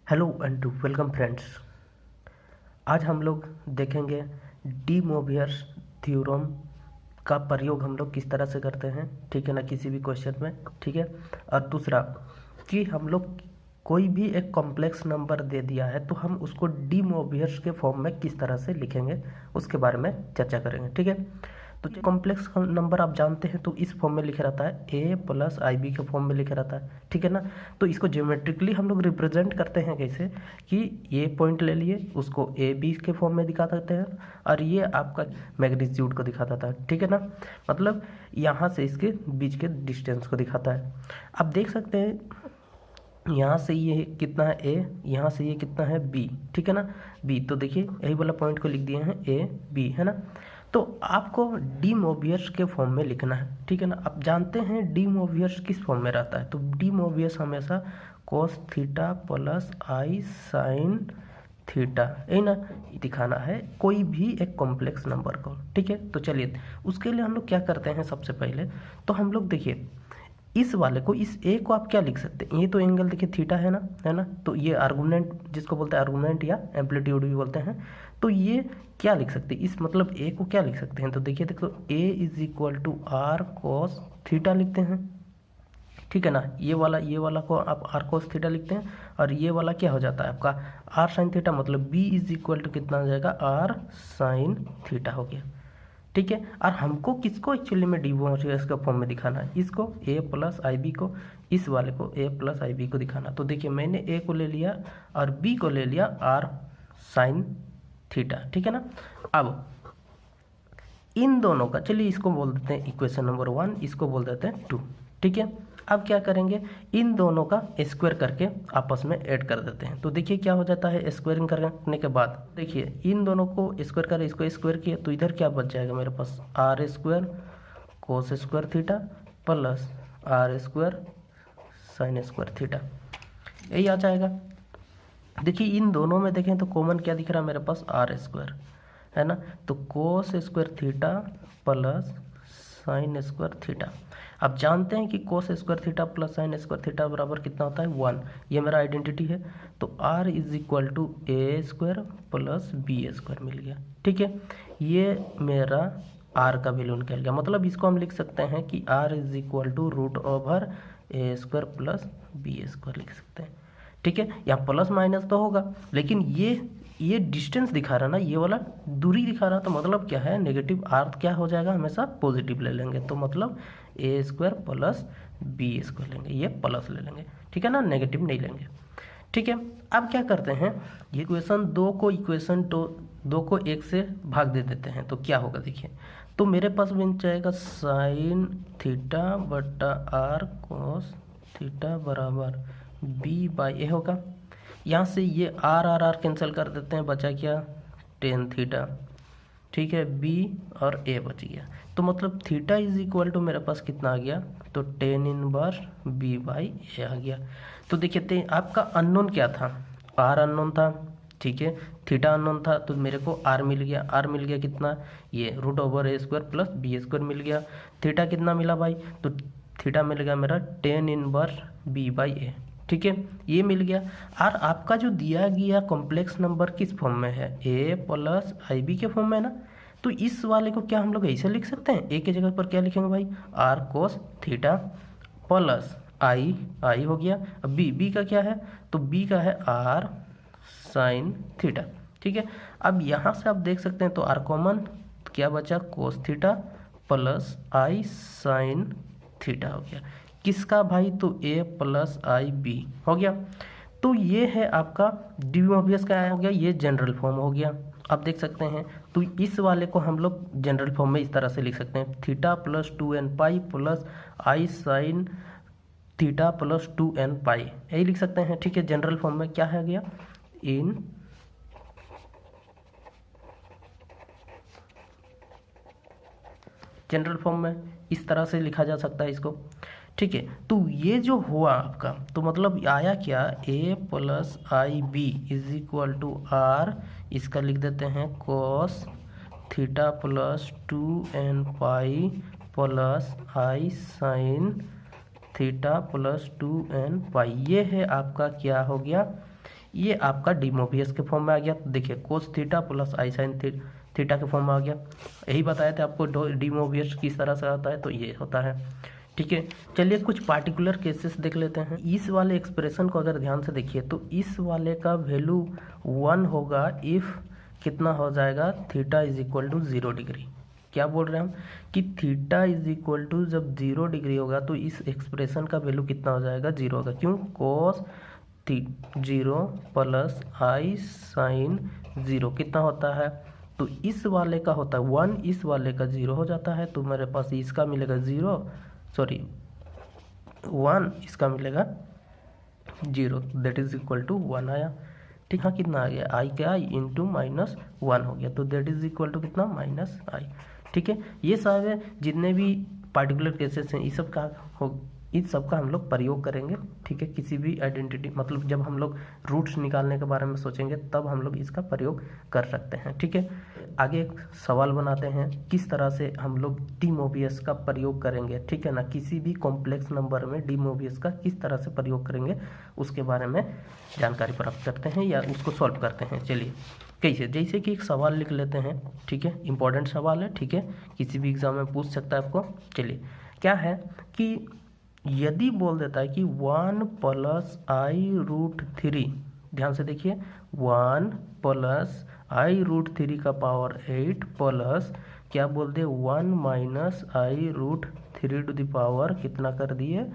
Hello and welcome friends. आज हम लोग देखेंगे डी मोवियर्स थ्योरम का प्रयोग हम लोग किस तरह से करते हैं, ठीक है ना, किसी भी क्वेश्चन में, ठीक है। और दूसरा कि हम लोग कोई भी एक कॉम्प्लेक्स नंबर दे दिया है तो हम उसको डी मोवियर्स के फॉर्म में किस तरह से लिखेंगे उसके बारे में चर्चा करेंगे, ठीक है। तो कॉम्प्लेक्स नंबर आप जानते हैं तो इस फॉर्म में लिखा रहता है ए प्लस आई बी के फॉर्म में लिखा रहता है, ठीक है ना। तो इसको ज्योमेट्रिकली हम लोग रिप्रेजेंट करते हैं कैसे कि ये पॉइंट ले लिए उसको ए बी के फॉर्म में दिखा सकते हैं और ये आपका मैग्नीट्यूड को दिखाता था, ठीक है ना। मतलब यहाँ से इसके बीच के डिस्टेंस को दिखाता है। आप देख सकते हैं यहाँ से ये कितना है ए, यहाँ से ये कितना है बी, ठीक है ना, बी। तो देखिए यही वाला पॉइंट को लिख दिए हैं ए बी, है ना। तो आपको डी मोवियर्स के फॉर्म में लिखना है, ठीक है ना। आप जानते हैं डी मोवियर्स किस फॉर्म में रहता है, तो डी मोवियर्स हमेशा कोस theta plus I sine theta, यही ना दिखाना है कोई भी एक कॉम्प्लेक्स नंबर को, ठीक है। तो चलिए उसके लिए हम लोग क्या करते हैं, सबसे पहले तो हम लोग देखिए इस वाले को, इस ए को आप क्या लिख सकते हैं, ये तो एंगल देखिए थीटा है ना, है ना। तो ये आर्गुमेंट जिसको बोलते हैं आर्गुमेंट या एम्पलीट्यूड भी बोलते हैं, तो ये क्या लिख सकते हैं, इस मतलब ए को क्या लिख सकते हैं, तो देखिए देखो A is equal to R cos theta लिखते हैं, ठीक है ना। ये वाला को आप आर कोस थीटा लिखते हैं और ये वाला क्या हो जाता है आपका आर साइन थीटा, मतलब बी इज इक्वल टू कितना हो जाएगा आर साइन थीटा हो गया, ठीक है। और हमको किसको एक्चुअली में डी मोवियर्स का फॉर्म में दिखाना है, इसको ए प्लस आई बी को, इस वाले को ए प्लस आई बी को दिखाना। तो देखिए मैंने ए को ले लिया और बी को ले लिया आर साइन थीटा, ठीक है ना। अब इन दोनों का चलिए इसको बोल देते हैं इक्वेशन नंबर 1, इसको बोल देते हैं 2, ठीक है। अब क्या करेंगे, इन दोनों का स्क्वायर करके आपस में ऐड कर देते हैं। तो देखिए क्या हो जाता है, स्क्वायरिंग करने के बाद देखिए इन दोनों को स्क्वायर कर, इसको स्क्वायर किया तो इधर क्या बच जाएगा मेरे पास R square cos square theta plus R square sine square theta, यही आ जाएगा। देखिए इन दोनों में देखें तो कॉमन क्या दिख रहा है मेरे पास आर स्क्वायर, है ना। तो कोस square theta plus sign square theta. आप जानते हैं कि कोस square theta plus sign square theta बराबर कितना होता है 1, ये मेरा आइडेंटिटी है। तो R is equal to A square plus B square मिल गया, ठीक है। ये मेरा आर का वैल्यू निकल गया, मतलब इसको हम लिख सकते हैं कि R is equal to root over A square plus B square लिख सकते हैं, ठीक है। यहाँ प्लस माइनस तो होगा लेकिन ये डिस्टेंस दिखा रहा ना, ये वाला दूरी दिखा रहा, तो मतलब क्या है नेगेटिव आर क्या हो जाएगा, हमेशा पॉजिटिव ले लेंगे। तो मतलब ए स्क्वायर प्लस बी स्क्वायर लेंगे, ये प्लस ले लेंगे, ठीक है ना, नेगेटिव नहीं लेंगे, ठीक है। अब क्या करते हैं, ये इक्वेशन 2 को इक्वेशन 2 को 1 से भाग दे देते हैं तो क्या होगा देखिए। तो मेरे पास बन जाएगा साइन थीटा बटा आर कोस थीटा बराबर बी बाई ए होगा। यहाँ से ये आर कैंसिल कर देते हैं, बचा क्या टेन थीटा, ठीक है, बी और ए बच गया। तो मतलब थीटा इज इक्वल टू मेरे पास कितना आ गया, तो टेन इनवर्स बी बाई ए आ गया। तो देखिए आपका अननोन क्या था, आर अननोन था, ठीक है, थीटा अननोन था, तो मेरे को आर मिल गया। आर मिल गया कितना, ये root over A square plus B square मिल गया। थीटा कितना मिला भाई, तो थीटा मिल गया मेरा टेन इनवर्स बी बाई ए, ठीक है, ये मिल गया। और आपका जो दिया गया कॉम्प्लेक्स नंबर किस फॉर्म में है, ए प्लस आई बी के फॉर्म में है ना। तो इस वाले को क्या हम लोग ऐसे लिख सकते हैं, ए के जगह पर क्या लिखेंगे भाई आर कोस थीटा प्लस आई हो गया। अब बी का क्या है, तो बी का है आर साइन थीटा, ठीक है। अब यहाँ से आप देख सकते हैं तो आर कॉमन, क्या बचा कोस theta plus I sine theta हो गया, किसका भाई, तो ए प्लस आई बी हो गया। तो ये है आपका डी मोवियस का हो गया, ये जनरल फॉर्म हो गया, आप देख सकते हैं। तो इस वाले को हम लोग जनरल फॉर्म में इस तरह से लिख सकते हैं, theta plus 2n pi plus I sine theta plus 2n pi, यही लिख सकते हैं, ठीक है। जनरल फॉर्म में क्या है गया, इन जनरल फॉर्म में इस तरह से लिखा जा सकता है इसको, ठीक है। तो ये जो हुआ आपका, तो मतलब आया क्या, A plus I B is equal to R, इसका लिख देते हैं cos theta plus 2n pi plus I sine theta plus 2n pi. ये है आपका क्या हो गया, ये आपका डी मोबियस के फॉर्म में आ गया। तो देखिए कोस theta plus I sine theta के फॉर्म में आ गया। यही बताया था आपको डी मोबियस किस तरह से आता है, तो ये होता है। ठीक है, चलिए कुछ पार्टिकुलर केसेस देख लेते हैं। इस वाले एक्सप्रेशन को अगर ध्यान से देखिए तो इस वाले का वैल्यू 1 होगा इफ़ कितना हो जाएगा, theta is equal to 0 degree. क्या बोल रहे हैं हम कि थीटा इज इक्वल टू जब 0 डिग्री होगा तो इस एक्सप्रेशन का वैल्यू कितना हो जाएगा, 0 होगा। क्यों, कोस 0 प्लस आई साइन 0 कितना होता है, तो इस वाले का होता है 1, इस वाले का 0 हो जाता है। तो मेरे पास इसका मिलेगा 1, इसका मिलेगा 0, दैट इज इक्वल टू 1 आया। ठीक, हाँ कितना आ गया, आई क्या इंटू -1 हो गया, तो दैट इज इक्वल टू कितना -i। ठीक है, ये सब जितने भी पार्टिकुलर केसेस हैं इस सब का हम लोग प्रयोग करेंगे। ठीक है, किसी भी आइडेंटिटी मतलब जब हम लोग रूट्स निकालने के बारे में सोचेंगे तब हम लोग इसका प्रयोग कर सकते हैं। ठीक है, आगे एक सवाल बनाते हैं किस तरह से हम लोग डी मोबियस का प्रयोग करेंगे। ठीक है ना, किसी भी कॉम्प्लेक्स नंबर में डी मोबियस का किस तरह से प्रयोग करेंगे उसके बारे में जानकारी प्राप्त करते हैं या उसको सॉल्व करते हैं। चलिए कैसे, जैसे कि एक सवाल लिख लेते हैं। ठीक है, इंपॉर्टेंट सवाल है। ठीक है, किसी भी एग्जाम में पूछ सकता है आपको। चलिए क्या है कि यदि बोल देता है कि 1 प्लस आई रूट 3, ध्यान से देखिए 1 प्लस आई रूट 3 का पावर 8 प्लस क्या बोल दे 1 minus I root 3 to the power कितना कर दिए,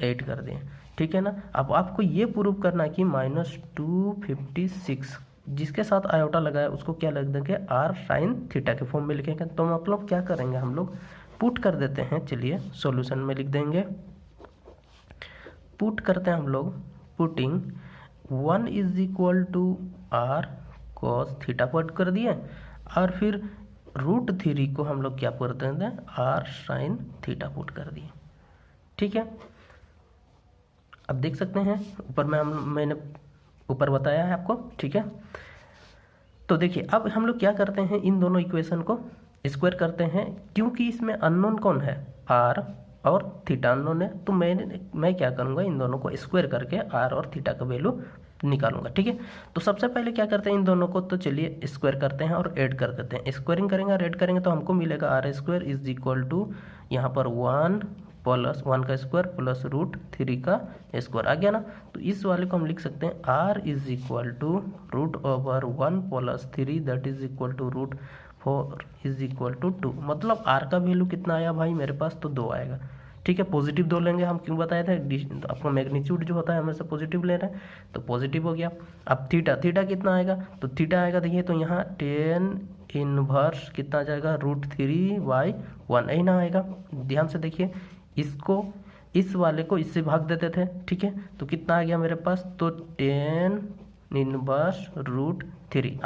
8 कर दिए। ठीक है ना, अब आपको ये प्रूव करना है कि -256 जिसके साथ आयोटा लगा है उसको क्या लिख देंगे, आर साइन थीटा के फॉर्म में लिखेंगे। तो मतलब क्या करेंगे हम लोग, पुट कर देते हैं। चलिए सॉल्यूशन में लिख देंगे, पुट करते हैं हम लोग, putting 1 is equal to R cos theta put कर दिए और फिर √3 को हम लोग क्या कर देते हैं, आर साइन थीटा पुट कर दिए। ठीक है, अब देख सकते हैं ऊपर में मैंने ऊपर बताया है आपको। ठीक है, तो देखिए अब हम लोग क्या करते हैं, इन दोनों इक्वेशन को स्क्वायर करते हैं। क्योंकि इसमें अननोन कौन है, आर और थीटा अननोन है, तो मैं क्या करूंगा, इन दोनों को स्क्वायर करके आर और थीटा का वैल्यू निकालूंगा। ठीक है, तो सबसे पहले क्या करते हैं, इन दोनों को तो चलिए स्क्वायर करते हैं और ऐड कर देते हैं। स्क्वायरिंग करेंगे और ऐड करेंगे तो हमको मिलेगा R square is equal to यहाँ पर 1 प्लस 1 का स्क्वायर प्लस √3 का स्क्वायर आ गया ना। तो इस वाले को हम लिख सकते हैं आर इज इक्वल टू √1 प्लस 3 that is equal to √4 is equal to 2। मतलब आर का वैल्यू कितना आया भाई मेरे पास, तो 2 आएगा। ठीक है, पॉजिटिव 2 लेंगे हम, क्यों बताए थे, आपका मैग्नीट्यूड जो होता है हमेशा पॉजिटिव ले रहे हैं तो पॉजिटिव हो गया। अब थीटा कितना आएगा, तो थीटा आएगा देखिए, तो यहाँ 10 इनवर्स कितना आ जाएगा, √3/1 यही ना आएगा। ध्यान से देखिए, इसको इस वाले को इससे भाग देते थे। ठीक है, तो कितना आ गया मेरे पास, तो 10 इनवर्स √3।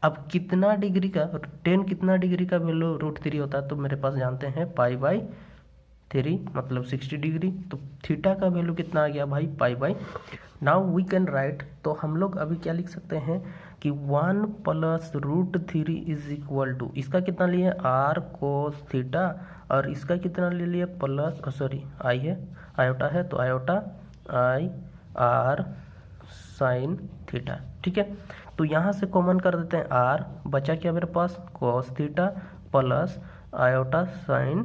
अब कितना डिग्री का 10 कितना डिग्री का वैल्यू √3 होता है, तो मेरे पास जानते हैं π/3 मतलब 60 डिग्री। तो थीटा का वैल्यू कितना आ गया भाई, π/। नाउ वी कैन राइट, तो हम लोग अभी क्या लिख सकते हैं कि 1 प्लस √3 इज इक्वल टू, इसका कितना लिए आर कोस थीटा और इसका कितना ले लिए प्लस आई है, आयोटा है, तो iota I R sine theta. ठीक है, तो यहाँ से कॉमन कर देते हैं आर, बचा क्या मेरे पास cos theta plus iota sine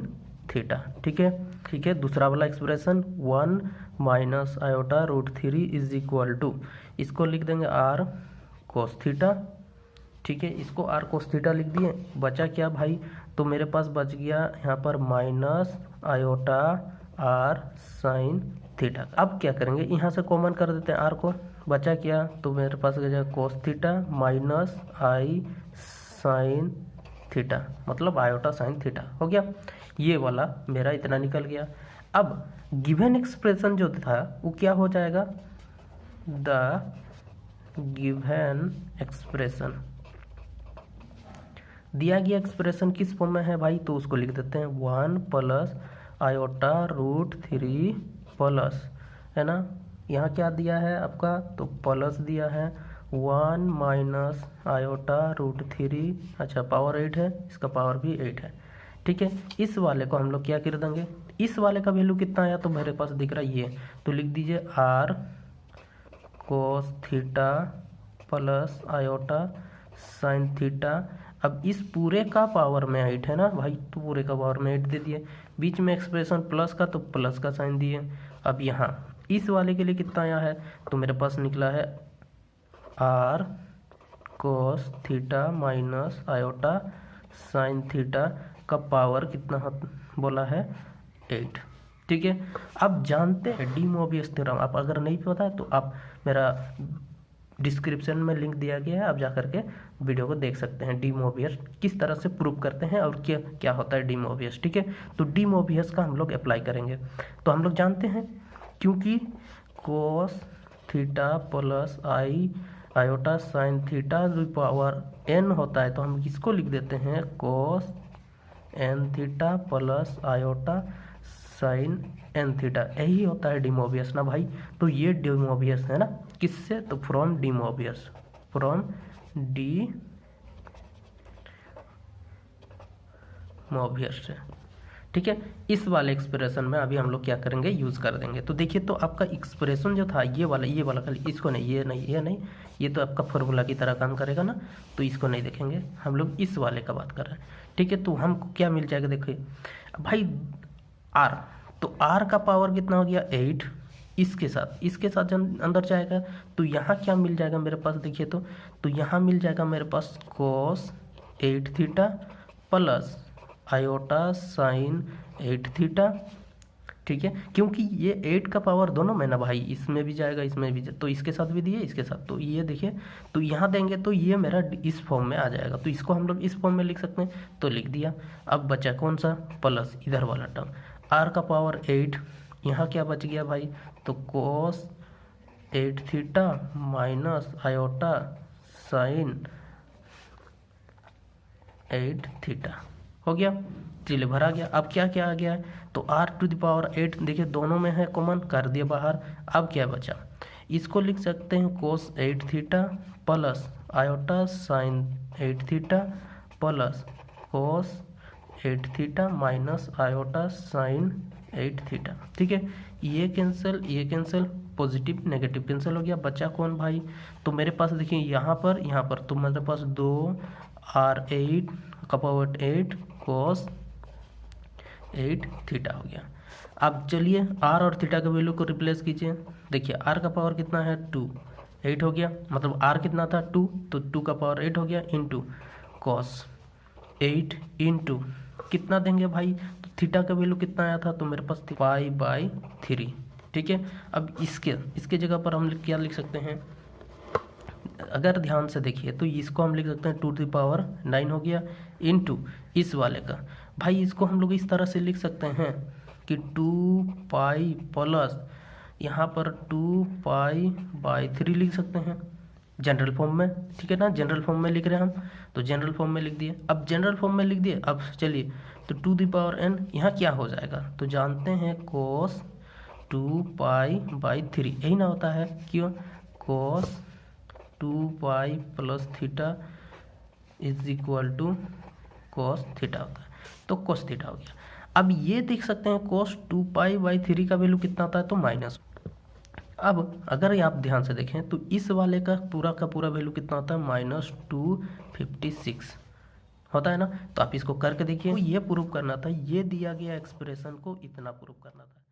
theta. ठीक है, दूसरा वाला expression 1 minus iota √3 is equal to, इसको लिख देंगे आर कोस थीटा। ठीक है, इसको आर कोस थीटा लिख दिए, बचा क्या भाई, तो मेरे पास बच गया यहाँ पर minus iota R sine theta. अब क्या करेंगे, यहाँ से कॉमन कर देते हैं आर को, बचा क्या, तो मेरे पास गया कोस थीटा माइनस आई साइन थीटा मतलब आयोटा साइन थीटा हो गया। ये वाला मेरा इतना निकल गया। अब गिवन एक्सप्रेशन जो था वो क्या हो जाएगा, द गिवन एक्सप्रेशन, दिया गया एक्सप्रेशन किस फॉर्म में है भाई, तो उसको लिख देते हैं 1 प्लस आयोटा √3 प्लस, है ना, यहाँ क्या दिया है आपका, तो प्लस दिया है 1 माइनस आयोटा √3, अच्छा पावर 8 है, इसका पावर भी 8 है। ठीक है, इस वाले को हम लोग क्या कर देंगे, इस वाले का वैल्यू कितना आया, तो मेरे पास दिख रहा है ये, तो लिख दीजिए R cos theta plus iota sine theta. अब इस पूरे का पावर में 8 है ना भाई, तो पूरे का पावर में 8 दे दिए, बीच में एक्सप्रेशन प्लस का तो प्लस का साइन दिए। अब यहाँ इस वाले के लिए कितना आया है, तो मेरे पास निकला है R cos theta minus iota sine theta का पावर कितना बोला है 8। ठीक है, अब जानते हैं डी मोबियस थ्योरम। आप अगर नहीं पता है तो आप मेरा डिस्क्रिप्शन में लिंक दिया गया है, आप जा करके वीडियो को देख सकते हैं डी मोबियस किस तरह से प्रूव करते हैं और क्या क्या होता है डी मोबियस। ठीक है, तो डी मोबियस का हम लोग अप्लाई करेंगे। तो हम लोग जानते हैं क्योंकि कोस theta plus iota sine theta जो पावर n होता है, तो हम इसको लिख देते हैं कोस n theta plus iota sign n theta. यही होता है डी मोबियस ना भाई। तो ये डी मोबियस है ना, किससे, तो from D Mobius, from D Mobius से। ठीक है, इस वाले एक्सप्रेशन में अभी हम लोग क्या करेंगे, यूज़ कर देंगे। तो देखिए, तो आपका एक्सप्रेशन जो था ये वाला खाली, इसको नहीं, ये नहीं, ये तो आपका फॉर्मूला की तरह काम करेगा ना, तो इसको नहीं देखेंगे, हम लोग इस वाले का बात कर रहे हैं। ठीक है, तो हमको क्या मिल जाएगा, देखिए भाई आर, तो आर का पावर कितना हो गया 8, इसके साथ जब अंदर जाएगा तो यहाँ क्या मिल जाएगा मेरे पास, देखिए तो यहाँ मिल जाएगा मेरे पास कोस 8 theta plus iota sign 8 theta. ठीक है, क्योंकि ये 8 का पावर दोनों में ना भाई, इसमें भी जाएगा इसमें भी तो इसके साथ भी दिए, इसके साथ, तो ये देखिए, तो यहाँ देंगे तो ये मेरा इस फॉर्म में आ जाएगा, तो इसको हम लोग इस फॉर्म में लिख सकते हैं, तो लिख दिया। अब बचा कौन सा, प्लस इधर वाला टर्म, आर का पावर 8, यहाँ क्या बच गया भाई, तो कोस 8 theta minus iota sign 8 theta हो गया, चलिए भरा गया। अब क्या क्या आ गया है, तो आर टू द पावर 8, देखिए दोनों में है कॉमन, कर दिया बाहर। अब क्या बचा, इसको लिख सकते हैं कोस 8 theta plus iota sign 8 theta plus cos 8 theta minus iota sign 8 theta. ठीक है, ये कैंसिल, पॉजिटिव नेगेटिव कैंसिल हो गया, बचा कौन भाई, तो मेरे पास देखिए यहाँ पर तो मेरे पास 2r8 का पावर 8 कोस 8 थीटा हो गया। अब चलिए आर और थीटा के वैल्यू को रिप्लेस कीजिए, देखिए आर का पावर कितना है 2, 8 हो गया, मतलब आर कितना था 2, तो 2 का पावर 8 हो गया, इंटू कॉस 8 इंटू कितना देंगे भाई, तो थीटा का वैल्यू कितना आया था, तो मेरे पास π/3। ठीक है, अब इसके जगह पर हम क्या लिख सकते हैं, अगर ध्यान से देखिए तो इसको हम लिख सकते हैं 2 टू द पावर 9 हो गया, इनटू इस वाले का भाई, इसको हम लोग इस तरह से लिख सकते हैं कि 2π प्लस यहाँ पर 2π/3 लिख सकते हैं जनरल फॉर्म में। ठीक है ना, जनरल फॉर्म में लिख रहे हैं हम, तो जनरल फॉर्म में लिख दिए। अब जनरल फॉर्म में लिख दिए, अब चलिए तो 2 द पावर n यहाँ क्या हो जाएगा, तो जानते हैं कोस 2π/3 यही ना होता है, क्यों, cos 2π plus theta is equal to cos theta होता है, तो कोस थीटा हो गया। अब ये देख सकते हैं कोस 2π/3 का वैल्यू कितना आता है, तो माइनस। अब अगर आप ध्यान से देखें तो इस वाले का पूरा वैल्यू कितना होता है, -256 होता है ना, तो आप इसको करके देखिए, ये प्रूव करना था, ये दिया गया एक्सप्रेशन को इतना प्रूव करना था।